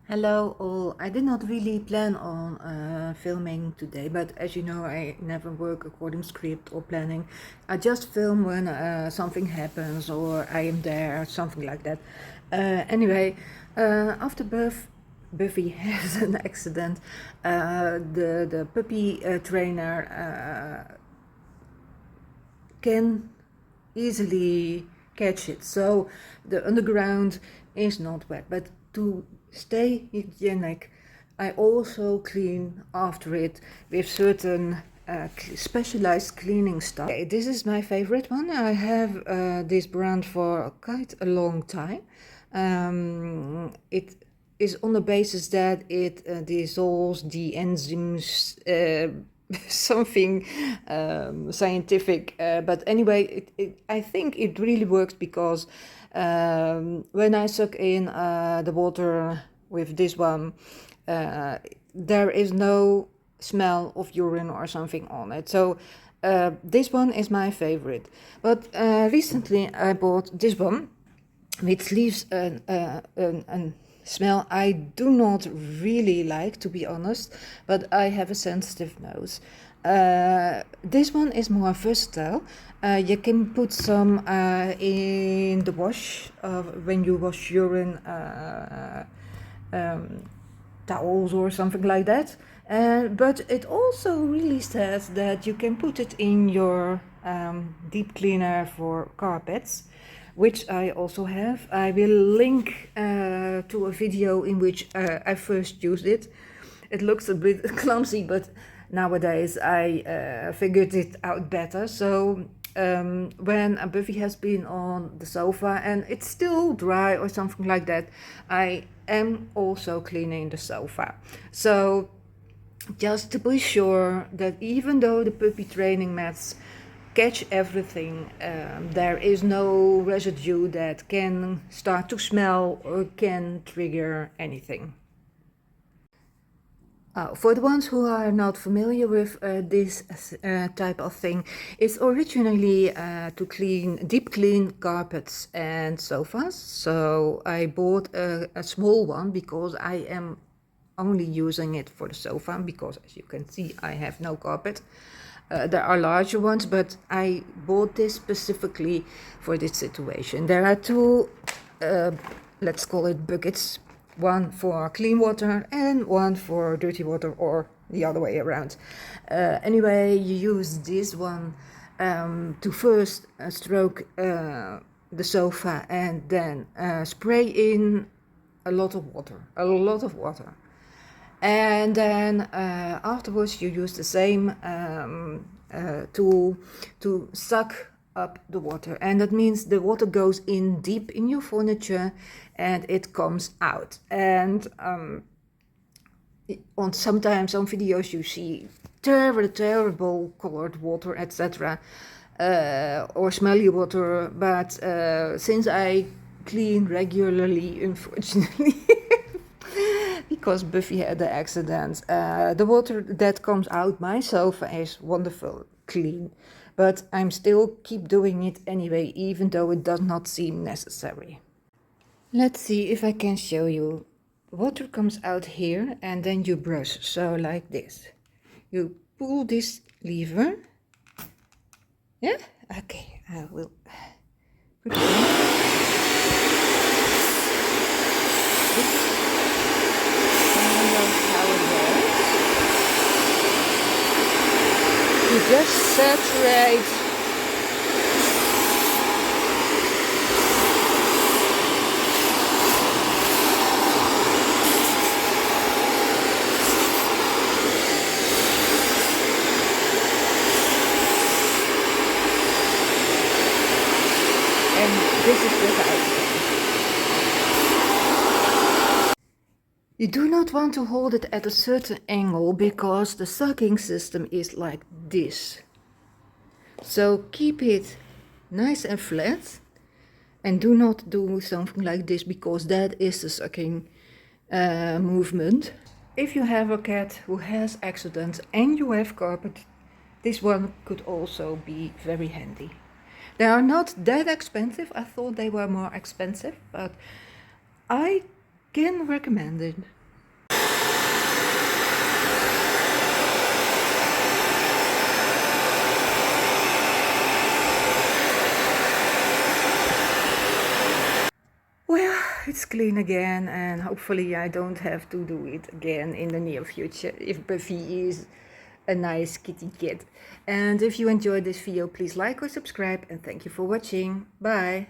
Hello all. I did not really plan on filming today, but as you know, I never work according script or planning. I just film when something happens or I am there, something like that. Anyway, after Buffy has an accident, the puppy trainer can easily catch it. So the underground is not wet, but to stay hygienic, I also clean after it with certain specialized cleaning stuff. Okay, this is my favorite one. I have this brand for quite a long time. It is on the basis that it dissolves the enzymes, something scientific, but anyway, I think it really works because when I suck in the water with this one, there is no smell of urine or something on it. So this one is my favorite. But recently I bought this one, which leaves an smell I do not really like, to be honest, but I have a sensitive nose. This one is more versatile. You can put some in the wash when you wash urine towels or something like that. But it also really says that you can put it in your deep cleaner for carpets, which I also have. I will link to a video in which I first used it. It looks a bit clumsy, but nowadays I figured it out better. So when a Buffy has been on the sofa and it's still dry or something like that, I am also cleaning the sofa. So just to be sure that even though the puppy training mats catch everything, there is no residue that can start to smell or can trigger anything. For the ones who are not familiar with this type of thing, it's originally to deep clean carpets and sofas. So I bought a small one because I am only using it for the sofa, because as you can see I have no carpet. There are larger ones, but I bought this specifically for this situation. There are two, let's call it buckets, one for clean water and one for dirty water, or the other way around. Anyway, you use this one to first stroke the sofa and then spray in a lot of water. And then afterwards you use the same tool to suck up the water, and that means the water goes in deep in your furniture and it comes out. And on sometimes on videos you see terrible colored water, etc., or smelly water, but since I clean regularly, unfortunately, because Buffy had the accident, the water that comes out my sofa is wonderful clean, but I'm still keep doing it anyway, even though it does not seem necessary. Let's see if I can show you. Water comes out here and then you brush, so like this. You pull this lever. Yeah? Okay, I will put it in. This is kind of how it works. You just saturate and this is without. You do not want to hold it at a certain angle because the sucking system is like this. So keep it nice and flat and do not do something like this because that is the sucking movement. If you have a cat who has accidents and you have carpet, this one could also be very handy. They are not that expensive. I thought they were more expensive, but I can recommend it. it's clean again, and hopefully I don't have to do it again in the near future if Buffy is a nice kitty cat. And if you enjoyed this video, please like or subscribe, and thank you for watching. Bye.